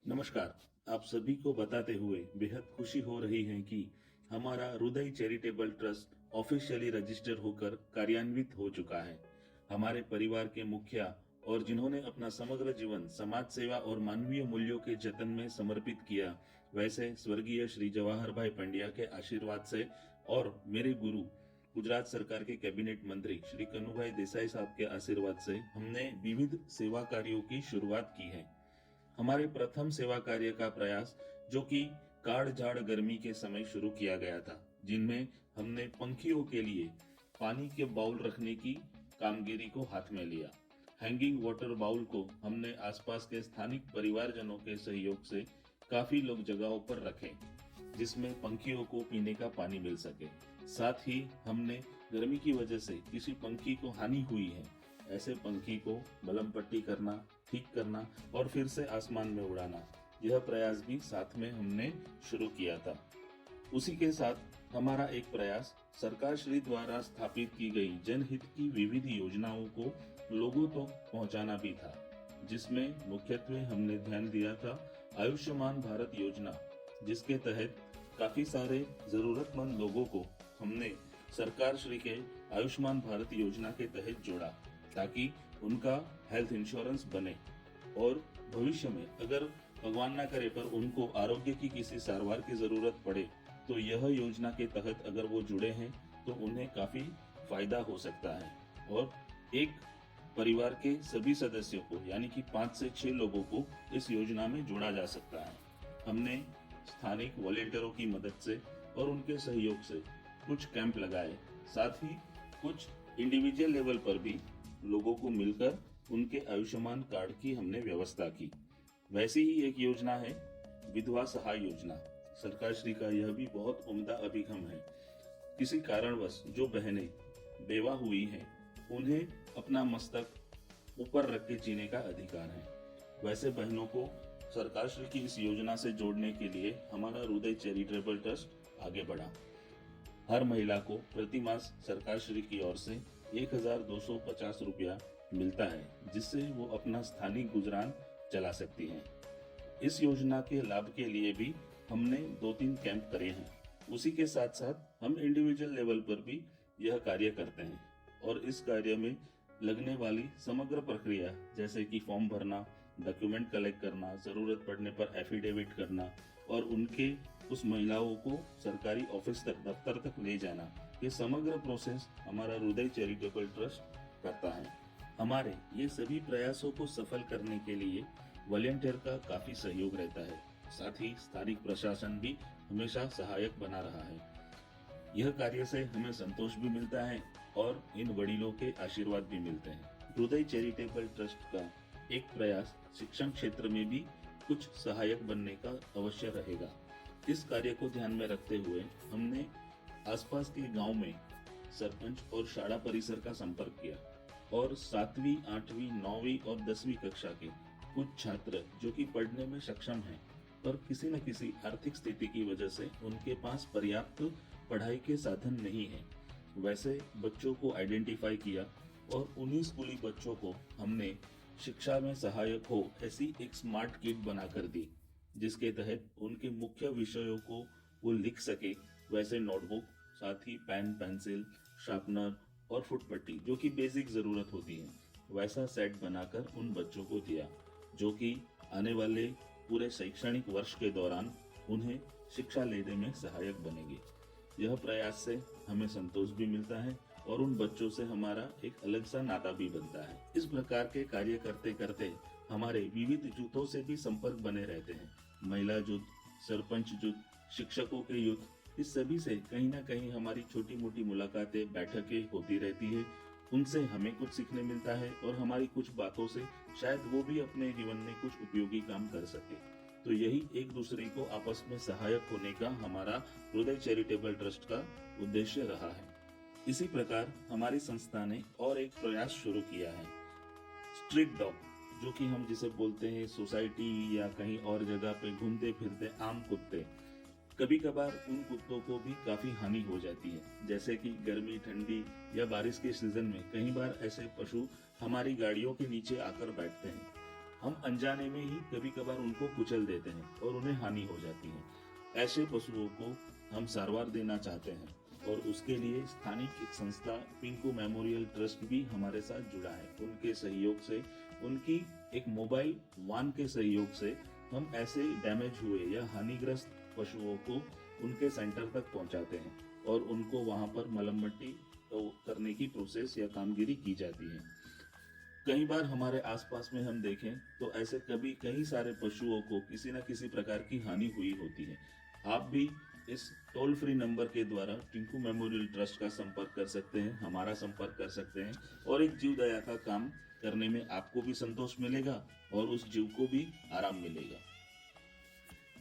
नमस्कार। आप सभी को बताते हुए बेहद खुशी हो रही है कि हमारा हृदय चैरिटेबल ट्रस्ट ऑफिशियली रजिस्टर होकर कार्यान्वित हो चुका है। हमारे परिवार के मुखिया और जिन्होंने अपना समग्र जीवन समाज सेवा और मानवीय मूल्यों के जतन में समर्पित किया, वैसे स्वर्गीय श्री जवाहर भाई पंड्या के आशीर्वाद से और मेरे गुरु गुजरात सरकार के कैबिनेट मंत्री श्री कन्हूभाई देसाई साहब के आशीर्वाद से हमने विविध सेवा कार्यों की शुरुआत की है। हमारे प्रथम सेवा कार्य का प्रयास, जो कि काढ़ झाड़ गर्मी के समय शुरू किया गया था, जिनमें हमने पंखियों के लिए पानी के बाउल रखने की कामगिरी को हाथ में लिया। हैंगिंग वाटर बाउल को हमने आसपास के स्थानिक परिवारजनों के सहयोग से काफी लोग जगहों पर रखे, जिसमें पंखियों को पीने का पानी मिल सके। साथ ही हमने गर्मी की वजह से किसी पंखी को हानि हुई है, ऐसे पंखी को मलम पट्टी करना, ठीक करना और फिर से आसमान में उड़ाना, यह प्रयास भी साथ में हमने शुरू किया था। उसी के साथ हमारा एक प्रयास सरकार श्री द्वारा स्थापित की गई जनहित की विविध योजनाओं को लोगों तक पहुंचाना भी था, जिसमें मुख्यत्वे हमने ध्यान दिया था आयुष्मान भारत योजना, जिसके तहत काफी सारे जरूरतमंद लोगों को हमने सरकार श्री के आयुष्मान भारत योजना के तहत जोड़ा, ताकि उनका हेल्थ इंश्योरेंस बने और भविष्य में अगर भगवान ना करे पर उनको आरोग्य की किसी सारवार की जरूरत पड़े, तो यह योजना के तहत अगर वो जुड़े हैं तो उन्हें काफी फायदा हो सकता है और एक परिवार के सभी सदस्यों को, यानी कि 5 से 6 लोगों को इस योजना में जोड़ा जा सकता है। हमने स्थानिक वॉलेंटियरों की मदद से और उनके सहयोग से कुछ कैंप लगाए, साथ ही कुछ इंडिविजुअल लेवल पर भी लोगों को मिलकर उनके आयुष्मान कार्ड की हमने व्यवस्था की। वैसी ही एक योजना है विधवा सहाय योजना। सरकार श्री का यह भी बहुत उम्दा अभिगम है। किसी कारणवश जो बहनें बेवा हुई हैं, उन्हें अपना मस्तक ऊपर रख के जीने का अधिकार है। वैसे बहनों को सरकार श्री की इस योजना से जोड़ने के लिए हमारा हृदय चैरिटेबल ट्रस्ट आगे बढ़ा। हर महिला को प्रति मास सरकार श्री की ओर से 1250 रुपया मिलता है, जिससे वो अपना स्थानीय गुजरान चला सकती हैं। इस योजना के लाभ के लिए भी हमने 2-3 कैंप करे हैं। उसी के साथ साथ हम इंडिविजुअल लेवल पर भी यह कार्य करते हैं और इस कार्य में लगने वाली समग्र प्रक्रिया, जैसे कि फॉर्म भरना, डॉक्यूमेंट कलेक्ट करना, जरूरत पड़ने पर एफिडेविट करना और उनके उस महिलाओं को सरकारी ऑफिस तक, दफ्तर तक ले जाना, ये समग्र प्रोसेस हमारा हृदय चैरिटेबल ट्रस्ट करता है। हमारे ये सभी प्रयासों को सफल करने के लिए वॉलेंटियर का काफी सहयोग रहता है। साथ ही स्थानिक प्रशासन भी हमेशा सहायक बना रहा है। यह कार्य से हमें संतोष भी मिलता है और इन वडीलों के आशीर्वाद भी मिलते हैं। हृदय चैरिटेबल ट्रस्ट का एक प्रयास शिक्षण क्षेत्र में भी कुछ सहायक बनने का अवश्य रहेगा। इस कार्य को ध्यान में रखते हुए हमने आसपास के गांव में सरपंच और शाला परिसर का संपर्क किया और 7वीं, 8वीं, 9वीं और 10वीं कक्षा के कुछ छात्र जो कि पढ़ने में सक्षम हैं, पर किसी न किसी आर्थिक स्थिति की वजह से उनके पास पर्याप्त पढ़ाई के साधन नहीं है, वैसे बच्चों को आइडेंटिफाई किया और उन्हीं स्कूली बच्चों को हमने शिक्षा में सहायक हो ऐसी एक स्मार्ट किट बनाकर दी, जिसके तहत उनके मुख्य विषयों को वो लिख सके वैसे नोटबुक, साथ ही पेन, पेंसिल, शार्पनर और फुटपट्टी, जो कि बेसिक जरूरत होती है, वैसा सेट बनाकर उन बच्चों को दिया, जो कि आने वाले पूरे शैक्षणिक वर्ष के दौरान उन्हें शिक्षा लेने में सहायक बनेंगे। यह प्रयास से हमें संतोष भी मिलता है और उन बच्चों से हमारा एक अलग सा नाता भी बनता है। इस प्रकार के कार्य करते करते हमारे विविध जूथों से भी संपर्क बने रहते हैं। महिला जूथ, सरपंच जूथ, शिक्षकों के जूथ, इस सभी से कहीं ना कहीं हमारी छोटी मोटी मुलाकातें, बैठकें होती रहती है। उनसे हमें कुछ सीखने मिलता है और हमारी कुछ बातों से शायद वो भी अपने जीवन में कुछ उपयोगी काम कर सके। तो यही एक दूसरे को आपस में सहायक होने का हमारा हृदय चैरिटेबल ट्रस्ट का उद्देश्य रहा है। इसी प्रकार हमारी संस्था ने और एक प्रयास शुरू किया है, स्ट्रीट डॉग, जो कि हम जिसे बोलते हैं सोसाइटी या कहीं और जगह पे घूमते फिरते आम कुत्ते। कभी कभार उन कुत्तों को भी काफी हानि हो जाती है, जैसे कि गर्मी, ठंडी या बारिश के सीजन में कई बार ऐसे पशु हमारी गाड़ियों के नीचे आकर बैठते हैं। हम अनजाने में ही कभी कभार उनको कुचल देते हैं और उन्हें हानि हो जाती है। ऐसे पशुओं को हम सारवार देना चाहते हैं और उसके लिए स्थानिक एक संस्था पिंकू मेमोरियल ट्रस्ट भी हमारे साथ जुड़ा है। उनके सहयोग से, उनकी एक मोबाइल वान के सहयोग से हम ऐसे डैमेज हुए या हानिग्रस्त पशुओं को उनके सेंटर तक पहुंचाते हैं और उनको वहां पर मलम मट्टी करने की प्रोसेस या कामगिरी की जाती है। कई बार हमारे आसपास में हम देखें तो ऐसे कभी कई सारे पशुओं को किसी न किसी प्रकार की हानि हुई होती है। आप भी इस टोल फ्री नंबर के द्वारा टिंकू मेमोरियल ट्रस्ट का संपर्क कर सकते हैं, हमारा संपर्क कर सकते हैं और एक जीव दया का काम करने में आपको भी संतोष मिलेगा और उस जीव को भी आराम मिलेगा।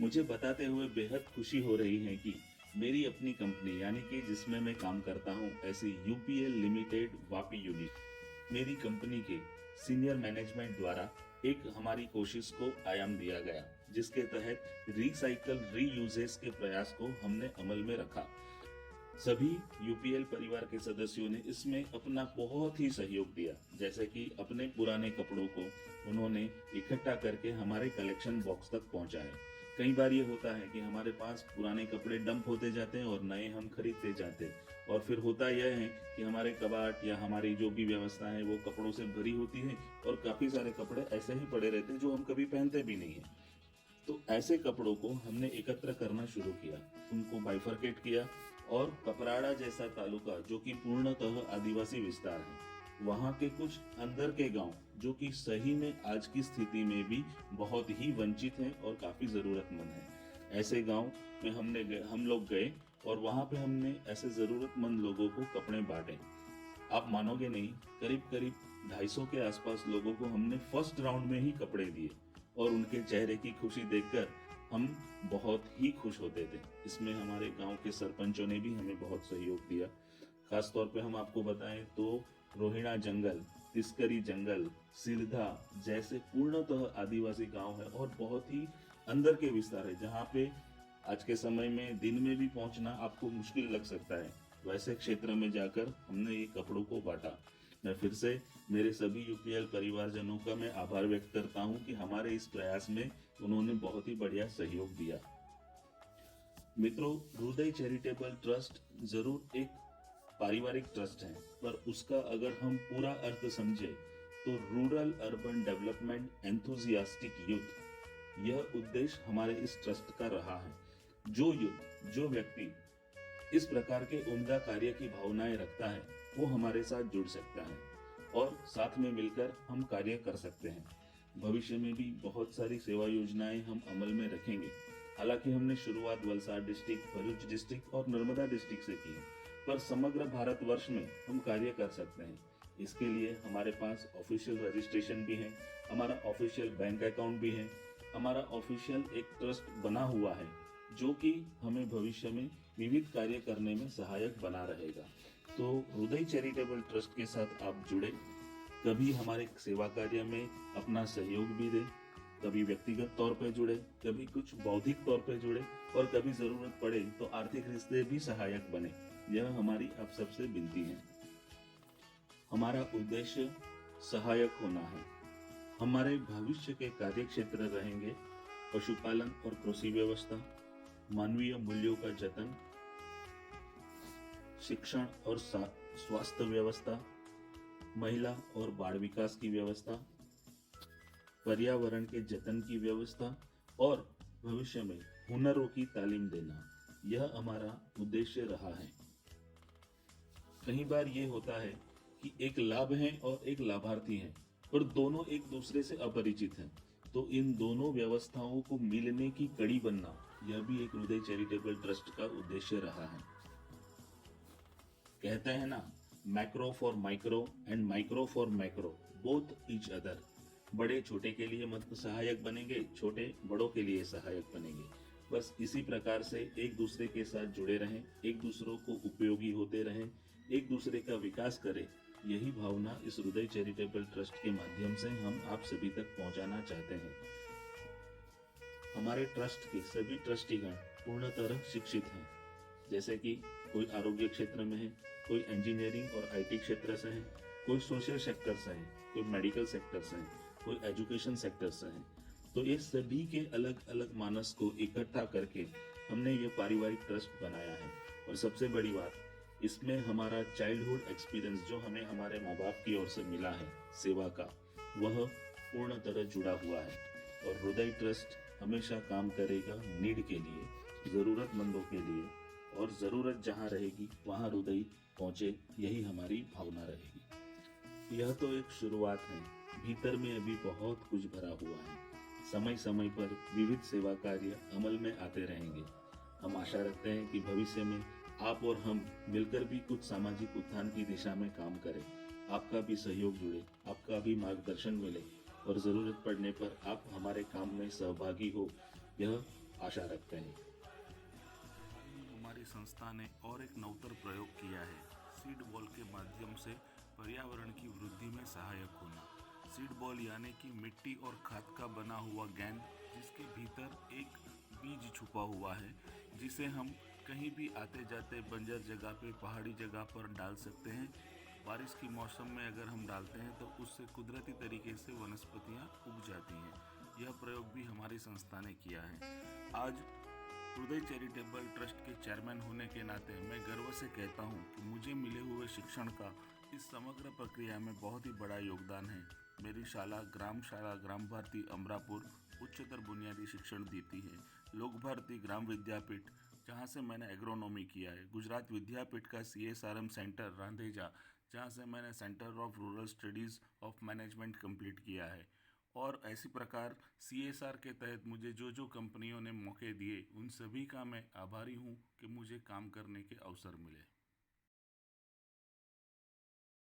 मुझे बताते हुए बेहद खुशी हो रही है कि मेरी अपनी कंपनी यानी कि जिसमें मैं काम करता हूं, ऐसी यूपीएल लिमिटेड वापी यूनिट, मेरी कंपनी के सीनियर मैनेजमेंट द्वारा एक हमारी कोशिश को आयाम दिया गया, जिसके तहत रिसाइकल रीयूजेस के प्रयास को हमने अमल में रखा। सभी यूपीएल परिवार के सदस्यों ने इसमें अपना बहुत ही सहयोग दिया, जैसे कि अपने पुराने कपड़ों को उन्होंने इकट्ठा करके हमारे कलेक्शन बॉक्स तक पहुंचाए। कई बार ये होता है कि हमारे पास पुराने कपड़े डंप होते जाते हैं और नए हम खरीदते जाते हैं और फिर होता यह है कि हमारे कबाट या हमारी जो भी व्यवस्था है वो कपड़ों से भरी होती है और काफी सारे कपड़े ऐसे ही पड़े रहते हैं जो हम कभी पहनते भी नहीं है। तो ऐसे कपड़ों को हमने एकत्र करना शुरू किया, उनको बाइफरकेट किया और कपराड़ा जैसा तालुका जो कि पूर्णतः आदिवासी विस्तार है, वहाँ के कुछ अंदर के गांव जो कि सही में आज की स्थिति में भी बहुत ही वंचित हैं और काफी जरूरतमंद हैं, ऐसे गांव में हम लोग गए और वहाँ पे हमने ऐसे जरूरतमंद लोगों को कपड़े बांटे। आप मानोगे नहीं, करीब करीब 250 के आसपास लोगों को हमने फर्स्ट राउंड में ही कपड़े दिए और उनके चेहरे की खुशी देखकर हम बहुत ही खुश होते थे। इसमें हमारे गांव के सरपंचों ने भी हमें बहुत सहयोग दिया। खास तौर पे हम आपको बताएं तो रोहिणा जंगल, तिस्करी जंगल, सिरधा जैसे पूर्णतः आदिवासी गांव है और बहुत ही अंदर के विस्तार है, जहाँ पे आज के समय में दिन में भी पहुंचना आपको मुश्किल लग सकता है। वैसे क्षेत्र में जाकर हमने ये कपड़ों को बांटा। मैं फिर से मेरे सभी यूपीएल परिवारजनों का मैं आभार व्यक्त करता हूं कि हमारे इस प्रयास में उन्होंने बहुत ही बढ़िया सहयोग दिया। मित्रों, हृदय चैरिटेबल ट्रस्ट जरूर एक पारिवारिक ट्रस्ट है, पर उसका अगर हम पूरा अर्थ समझे तो rural urban development enthusiastic youth, यह उद्देश्य हमारे इस ट्रस्ट का रहा है। जो यूथ, जो व्यक्ति इस प्रकार के उम्दा कार्य की भावनाएं रखता है, वो हमारे साथ जुड़ सकता है और साथ में मिलकर हम कार्य कर सकते हैं। भविष्य में भी बहुत सारी सेवा योजनाएं हम अमल में रखेंगे। हालांकि हमने शुरुआत वलसाड डिस्ट्रिक्ट, भरूच डिस्ट्रिक्ट और नर्मदा डिस्ट्रिक्ट से की है, पर समग्र भारतवर्ष में हम कार्य कर सकते हैं। इसके लिए हमारे पास ऑफिशियल रजिस्ट्रेशन भी है, हमारा ऑफिशियल बैंक अकाउंट भी है, हमारा ऑफिशियल एक ट्रस्ट बना हुआ है जो कि हमें भविष्य में विविध कार्य करने में सहायक बना रहेगा। तो हृदय चैरिटेबल ट्रस्ट के साथ आप जुड़े, कभी हमारे सेवा कार्य में अपना सहयोग भी दें, कभी व्यक्तिगत तौर पर जुड़े, कभी कुछ बौद्धिक तौर पर जुड़े और कभी जरूरत पड़े तो आर्थिक रिश्ते भी सहायक बने। यह हमारी आप सबसे विनती है। हमारा उद्देश्य सहायक होना है। हमारे भविष्य के कार्य क्षेत्र रहेंगे पशुपालन और कृषि व्यवस्था, मानवीय मूल्यों का जतन, शिक्षण और स्वास्थ्य व्यवस्था, महिला और बाल विकास की व्यवस्था, पर्यावरण के जतन की व्यवस्था और भविष्य में हुनरों की तालीम देना, यह हमारा उद्देश्य रहा है। कई बार ये होता है कि एक लाभ है और एक लाभार्थी है, पर दोनों एक दूसरे से अपरिचित हैं, तो इन दोनों व्यवस्थाओं को मिलने की कड़ी बनना, यह भी एक हृदय चैरिटेबल ट्रस्ट का उद्देश्य रहा है। कहते हैं ना, macro for micro and micro for macro, both each other. बड़े छोटे के लिए मत सहायक बनेंगे, छोटे बड़ों के लिए सहायक बनेंगे। बस इसी प्रकार से एक दूसरे के साथ जुड़े रहें, एक दूसरों को उपयोगी होते रहें, एक दूसरे का विकास करें। यही भावना इस हृदय चैरिटेबल ट्रस्ट के माध्यम से हम आप सभी तक पहुंचाना चाहते हैं। हमारे ट्रस्ट के सभी ट्रस्टीगण पूर्णतः शिक्षित हैं, जैसे कि कोई आरोग्य क्षेत्र में है, कोई इंजीनियरिंग और आईटी क्षेत्र से है, कोई सोशल सेक्टर से है, कोई मेडिकल सेक्टर से है। कोई एजुकेशन सेक्टर से हैं। तो ये सभी के अलग अलग मानस को इकट्ठा करके हमने ये पारिवारिक ट्रस्ट बनाया है। और सबसे बड़ी बात, इसमें हमारा चाइल्डहुड एक्सपीरियंस जो हमें हमारे माँ बाप की ओर से मिला है सेवा का, वह पूर्ण तरह जुड़ा हुआ है। और हृदय ट्रस्ट हमेशा काम करेगा नीड के लिए, ज़रूरतमंदों के लिए, और ज़रूरत जहाँ रहेगी वहाँ हृदय पहुँचे, यही हमारी भावना रहेगी। यह तो एक शुरुआत है, भीतर में अभी बहुत कुछ भरा हुआ है। समय समय पर विविध सेवा कार्य अमल में आते रहेंगे। हम आशा रखते हैं कि भविष्य में आप और हम मिलकर भी कुछ सामाजिक उत्थान की दिशा में काम करें। आपका भी सहयोग जुड़े, आपका भी मार्गदर्शन मिले, और जरूरत पड़ने पर आप हमारे काम में सहभागी हो, यह आशा रखते हैं। हमारी संस्था ने और एक नवतर प्रयोग किया है, सीड बॉल के माध्यम से पर्यावरण की वृद्धि में सहायक होना। सीड बॉल यानी कि मिट्टी और खाद का बना हुआ गेंद, जिसके भीतर एक बीज छुपा हुआ है, जिसे हम कहीं भी आते जाते बंजर जगह पे, पहाड़ी जगह पर डाल सकते हैं। बारिश की मौसम में अगर हम डालते हैं तो उससे कुदरती तरीके से वनस्पतियां उग जाती हैं। यह प्रयोग भी हमारी संस्था ने किया है। आज हृदय चैरिटेबल ट्रस्ट के चेयरमैन होने के नाते मैं गर्व से कहता हूं कि मुझे मिले हुए शिक्षण का इस समग्र प्रक्रिया में बहुत ही बड़ा योगदान है। मेरी शाला ग्राम भारती अमरापुर उच्चतर बुनियादी शिक्षण देती है। लोक भारती ग्राम विद्यापीठ, जहां से मैंने एग्रोनॉमी किया है। गुजरात विद्यापीठ का CSRM सेंटर रांधेजा, जहां से मैंने centre of rural studies of management complete किया है। और ऐसी प्रकार CSR के तहत मुझे जो जो कंपनियों ने मौके दिए, उन सभी का मैं आभारी हूँ कि मुझे काम करने के अवसर मिले।